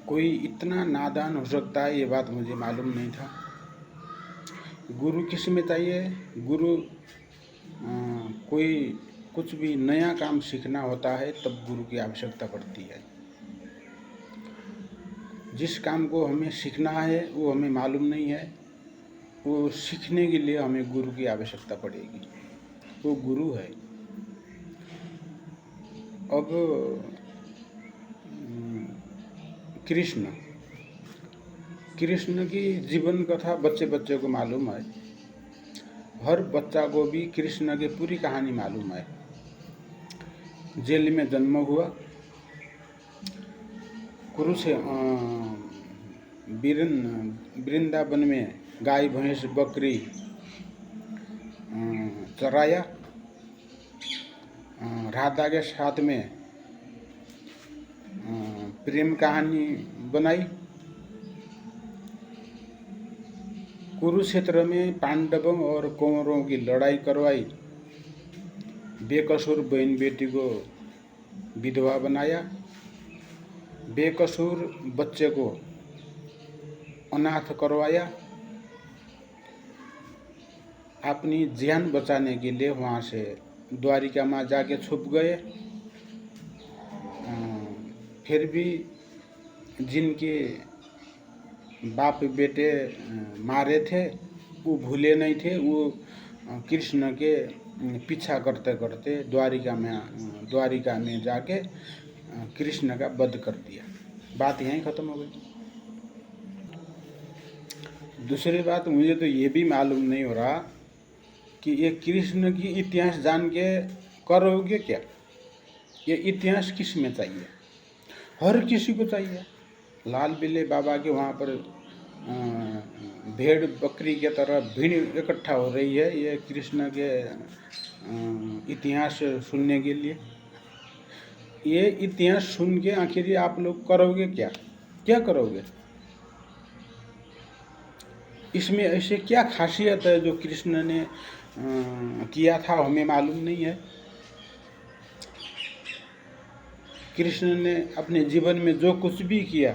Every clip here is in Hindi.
कोई इतना नादान हो सकता है, ये बात मुझे मालूम नहीं था। गुरु किस में चाहिए? गुरु कोई कुछ भी नया काम सीखना होता है तब गुरु की आवश्यकता पड़ती है। जिस काम को हमें सीखना है वो हमें मालूम नहीं है, वो सीखने के लिए हमें गुरु की आवश्यकता पड़ेगी। वो गुरु है। अब कृष्ण की जीवन कथा बच्चे बच्चे को मालूम है। हर बच्चा को भी कृष्ण की पूरी कहानी मालूम है। जेल में जन्म हुआ, वृंदावन में गाय भैंस बकरी चराया, राधा के साथ में प्रेम कहानी बनाई। कुरुक्षेत्र में पांडवों और कौरवों की लड़ाई करवाई। बेकसूर बहन बेटी को विधवा बनाया। बेकसूर बच्चे को अनाथ करवाया। अपनी जान बचाने के लिए वहाँ से द्वारिका में जाके छुप गए। फिर भी जिनके बाप बेटे मारे थे वो भूले नहीं थे। वो कृष्ण के पीछा करते करते द्वारिका में जाके कृष्ण का वध कर दिया। बात यहीं खत्म हो गई। दूसरी बात, मुझे तो ये भी मालूम नहीं हो रहा कि ये कृष्ण की इतिहास जान के करोगे क्या? ये इतिहास किस में चाहिए? हर किसी को चाहिए। लाल बिल्ले बाबा के वहाँ पर भेड़ बकरी के तरह भीड़ इकट्ठा हो रही है ये कृष्ण के इतिहास सुनने के लिए। ये इतिहास सुन के आखिर आप लोग करोगे क्या? क्या करोगे? इसमें ऐसे क्या खासियत है जो कृष्ण ने किया था हमें मालूम नहीं है। कृष्ण ने अपने जीवन में जो कुछ भी किया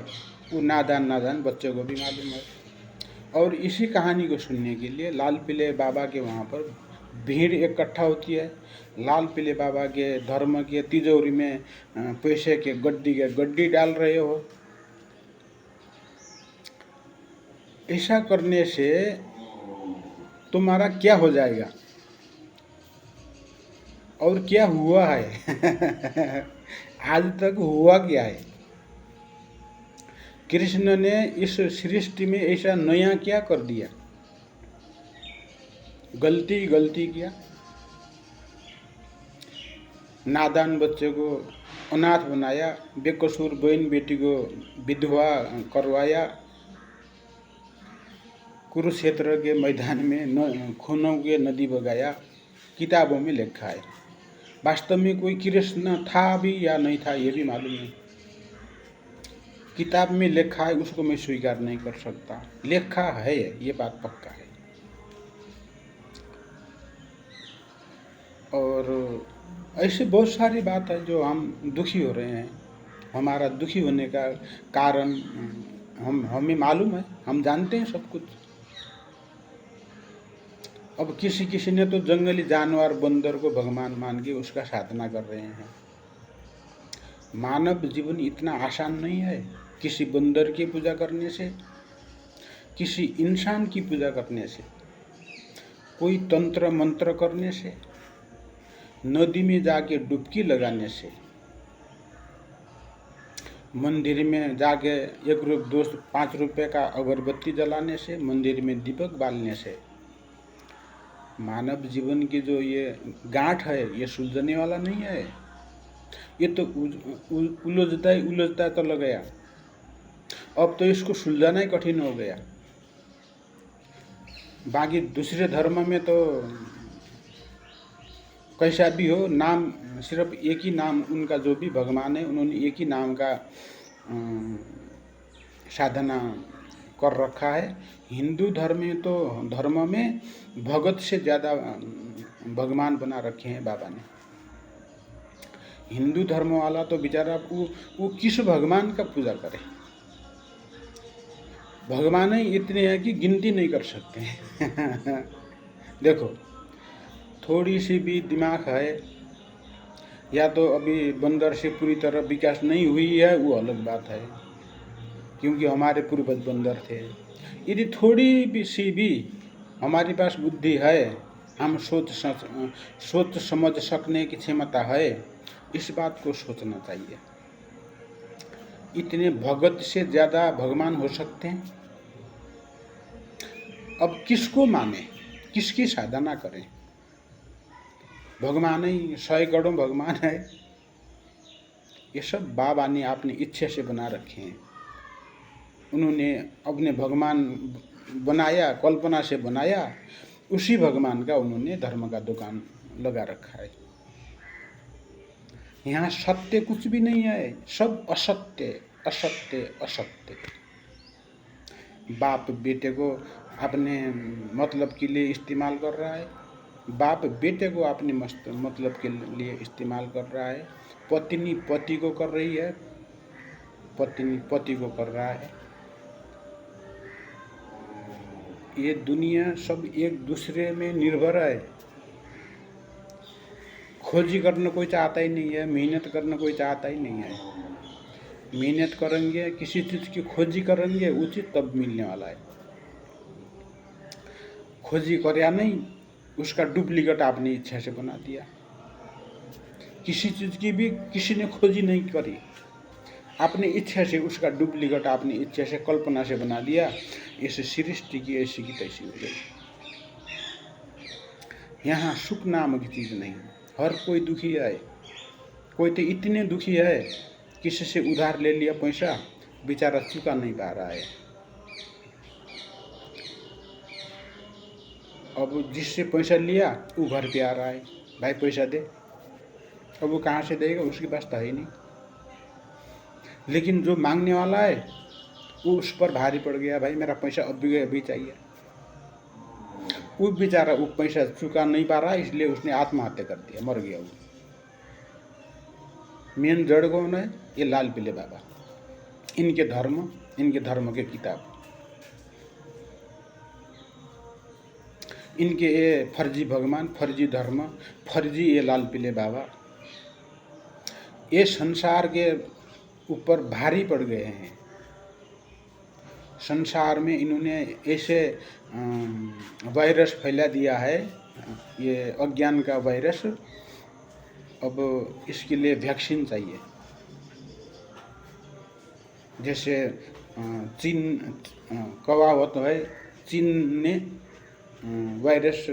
वो नादान बच्चों को भी मालूम है। और इसी कहानी को सुनने के लिए लाल पीले बाबा के वहाँ पर भीड़ इकट्ठा होती है। लाल पीले बाबा के धर्म के तिजोरी में पैसे के गड्डी डाल रहे हो। ऐसा करने से तुम्हारा क्या हो जाएगा और क्या हुआ है? आज तक हुआ क्या है? कृष्ण ने इस सृष्टि में ऐसा नया क्या कर दिया? गलती किया। नादान बच्चे को अनाथ बनाया। बेकसूर बहन बेटी को विधवा करवाया। कुरुक्षेत्र के मैदान में खूनों के नदी बगाया। किताबों में लिखा है। वास्तव में कोई कृष्ण था भी या नहीं था ये भी मालूम नहीं। किताब में लिखा है उसको मैं स्वीकार नहीं कर सकता। लिखा है ये बात पक्का है। और ऐसे बहुत सारी बात है जो हम दुखी हो रहे हैं। हमारा दुखी होने का कारण हमें मालूम है, हम जानते हैं सब कुछ। अब किसी ने तो जंगली जानवर बंदर को भगवान मान के उसका साधना कर रहे हैं। मानव जीवन इतना आसान नहीं है। किसी बंदर की पूजा करने से, किसी इंसान की पूजा करने से, कोई तंत्र मंत्र करने से, नदी में जाके डुबकी लगाने से, मंदिर में जाके 5 रुपए का अगरबत्ती जलाने से, मंदिर में दीपक बालने से मानव जीवन की जो ये गांठ है ये सुलझने वाला नहीं है। ये तो उलझता ही चला गया। अब तो इसको सुलझाना ही कठिन हो गया। बाकी दूसरे धर्म में तो कैसा भी हो, नाम सिर्फ एक ही नाम, उनका जो भी भगवान है उन्होंने एक ही नाम का साधना कर रखा है। हिंदू धर्म में भगत से ज़्यादा भगवान बना रखे हैं बाबा ने। हिंदू धर्म वाला तो बेचारा वो किस भगवान का पूजा करे? भगवान ही इतने हैं कि गिनती नहीं कर सकते हैं। देखो, थोड़ी सी भी दिमाग है, या तो अभी बंदर से पूरी तरह विकास नहीं हुई है, वो अलग बात है, क्योंकि हमारे पूर्वज बंदर थे। यदि थोड़ी भी सी भी हमारे पास बुद्धि है, हम सोच समझ सकने की क्षमता है, इस बात को सोचना चाहिए। इतने भगत से ज़्यादा भगवान हो सकते हैं? अब किसको माने, किसकी साधना करें? भगवान ही 100 करोड़ भगवान है। ये सब बाबा ने अपनी इच्छा से बना रखे हैं। उन्होंने अपने भगवान बनाया, कल्पना से बनाया, उसी भगवान का उन्होंने धर्म का दुकान लगा रखा है। यहाँ सत्य कुछ भी नहीं है, सब असत्य असत्य असत्य। बाप बेटे को अपने मतलब के लिए इस्तेमाल कर रहा है, बाप बेटे को अपने मतलब के लिए इस्तेमाल कर रहा है, पत्नी पति को कर रही है, पत्नी पति को कर रहा है। ये दुनिया सब एक दूसरे में निर्भर है। खोजी करना कोई चाहता ही नहीं है, मेहनत करना कोई चाहता ही नहीं है। मेहनत करेंगे, किसी चीज़ की खोजी करेंगे, उचित तब मिलने वाला है। खोजी करया नहीं, उसका डुप्लीकेट आपने इच्छा से बना दिया। किसी चीज़ की भी किसी ने खोजी नहीं करी, अपनी इच्छा से उसका डुप्लीकेट आपने इच्छा से कल्पना से बना दिया। इस सृष्टि की ऐसी की तैसी हो गई। यहाँ सुख नाम की चीज़ नहीं। हर कोई दुखी है। कोई तो इतने दुखी है, किसी से उधार ले लिया पैसा, बेचारा चुका नहीं पा रहा है। अब जिससे पैसा लिया वो घर पे आ रहा है, भाई पैसा दे। अब वो कहाँ से देगा, उसके पास तो है नहीं। लेकिन जो मांगने वाला है वो उस पर भारी पड़ गया, भाई मेरा पैसा अभी चाहिए। वो बेचारा वो पैसा चुका नहीं पा रहा, इसलिए उसने आत्महत्या कर दिया, मर गया वो। मेन जड़ कौन है? ये लाल पीले बाबा, इनके धर्म के किताब, इनके ये फर्जी भगवान, फर्जी धर्म, फर्जी ये लाल पीले बाबा, ये संसार के ऊपर भारी पड़ गए हैं। संसार में इन्होंने ऐसे वायरस फैला दिया है, ये अज्ञान का वायरस। अब इसके लिए वैक्सीन चाहिए। जैसे चीन कहावत है, चीन ने वायरस,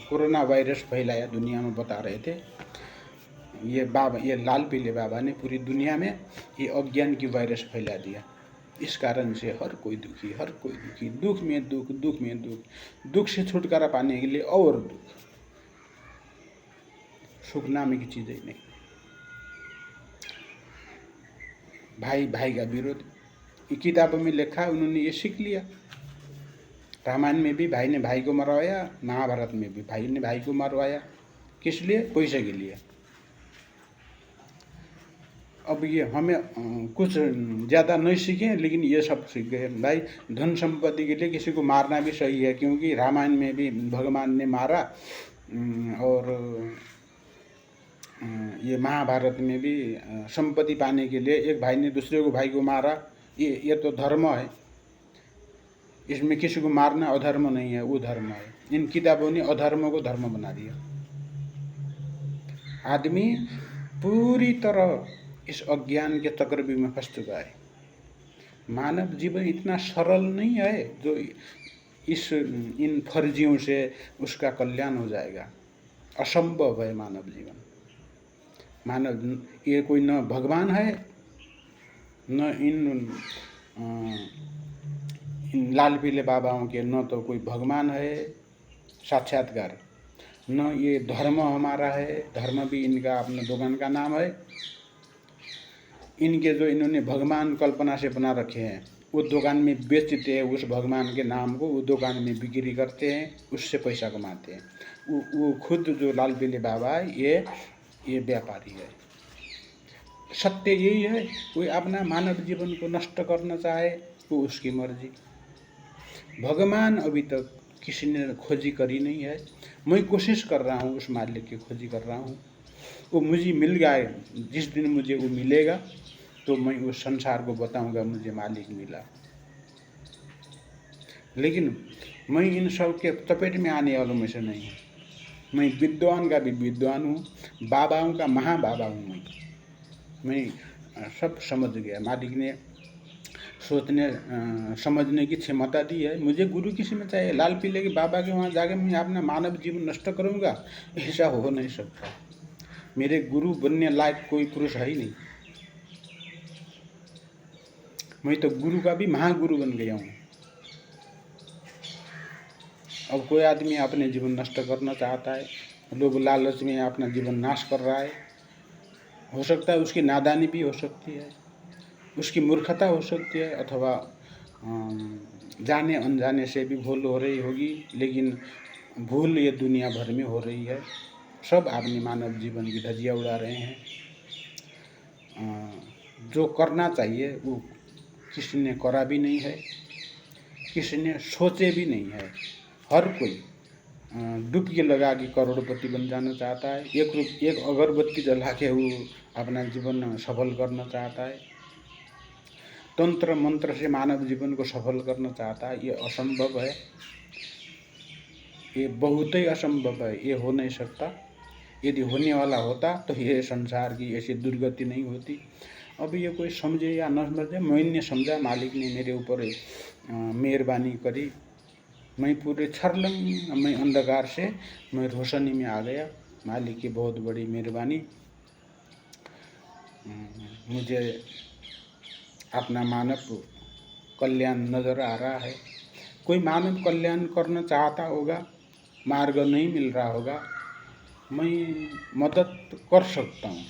कोरोना वायरस फैलाया, दुनिया में बता रहे थे। ये लाल पीले बाबा ने पूरी दुनिया में ये अज्ञान की वायरस फैला दिया। इस कारण से हर कोई दुखी, दुख में दुख, दुख से छुटकारा पाने के लिए और दुख। सुख नाम की चीज़ ही नहीं। भाई का विरोध, किताबों में लिखा, उन्होंने ये सीख लिया। रामायण में भी भाई ने भाई को मरवाया, महाभारत में भी भाई ने भाई को मरवाया। किस लिए? पैसे के लिए। अब ये हमें कुछ ज़्यादा नहीं सीखे, लेकिन ये सब सीख गए। भाई धन संपत्ति के लिए किसी को मारना भी सही है, क्योंकि रामायण में भी भगवान ने मारा, और ये महाभारत में भी संपत्ति पाने के लिए एक भाई ने दूसरे को भाई को मारा। ये तो धर्म है, इसमें किसी को मारना अधर्म नहीं है, वो धर्म है। इन किताबों ने अधर्म को धर्म बना दिया। आदमी पूरी तरह इस अज्ञान के चक्रव्यूह में फंस चुका है। मानव जीवन इतना सरल नहीं है जो इन फर्जियों से उसका कल्याण हो जाएगा। असंभव है मानव जीवन। मानव ये कोई न भगवान है, न इन लाल पीले बाबाओं के न तो कोई भगवान है साक्षात्कार, न ये धर्म हमारा है। धर्म भी इनका अपना दुकान का नाम है। इनके जो इन्होंने भगवान कल्पना से बना रखे हैं, वो दुकान में बेचते हैं, उस भगवान के नाम को वो दुकान में बिक्री करते हैं, उससे पैसा कमाते हैं। वो खुद जो लाल पीले बाबा है ये व्यापारी है। सत्य यही है, कोई अपना मानव जीवन को नष्ट करना चाहे तो उसकी मर्जी। भगवान अभी तक किसी ने खोजी करी नहीं है। मैं कोशिश कर रहा हूँ, उस मालिक की खोजी कर रहा हूँ। वो मुझे मिल गया, जिस दिन मुझे वो मिलेगा तो मैं उस संसार को बताऊंगा मुझे मालिक मिला। लेकिन मैं इन सब के चपेट में आने वालों में से नहीं हूँ। मैं विद्वान का भी विद्वान हूँ, बाबाओं का महाबाबा हूँ। मैं सब समझ गया। मालिक ने सोचने समझने की क्षमता दी है। मुझे गुरु किसी में चाहिए? लाल पीले के बाबा के वहाँ जाके मैं अपना मानव जीवन नष्ट करूँगा? ऐसा हो नहीं सकता। मेरे गुरु बनने लायक कोई पुरुष है ही नहीं। मैं तो गुरु का भी महागुरु बन गया हूँ। अब कोई आदमी अपने जीवन नष्ट करना चाहता है, लोभ लालच में अपना जीवन नाश कर रहा है। हो सकता है उसकी नादानी भी हो सकती है, उसकी मूर्खता हो सकती है, अथवा जाने अनजाने से भी भूल हो रही होगी। लेकिन भूल ये दुनिया भर में हो रही है। सब अपने मानव जीवन की धज्जियाँ उड़ा रहे हैं। जो करना चाहिए वो किसी ने करा भी नहीं है, किसी ने सोचे भी नहीं है। हर कोई डुबकी लगा के करोड़पति बन जाना चाहता है। एक अगरबत्ती जला के वो अपना जीवन सफल करना चाहता है। तंत्र मंत्र से मानव जीवन को सफल करना चाहता है। ये असंभव है, ये बहुत ही असंभव है। ये हो नहीं सकता। यदि होने वाला होता तो ये संसार की ऐसी दुर्गति नहीं होती। अब ये कोई समझे या न समझे, मैंने समझा, मालिक ने मेरे ऊपर मेहरबानी करी। मैं पूरे छर्लंग, मैं अंधकार से मैं रोशनी में आ गया। मालिक की बहुत बड़ी मेहरबानी। मुझे अपना मानव कल्याण नज़र आ रहा है। कोई मानव कल्याण करना चाहता होगा, मार्ग नहीं मिल रहा होगा, मैं मदद कर सकता हूँ।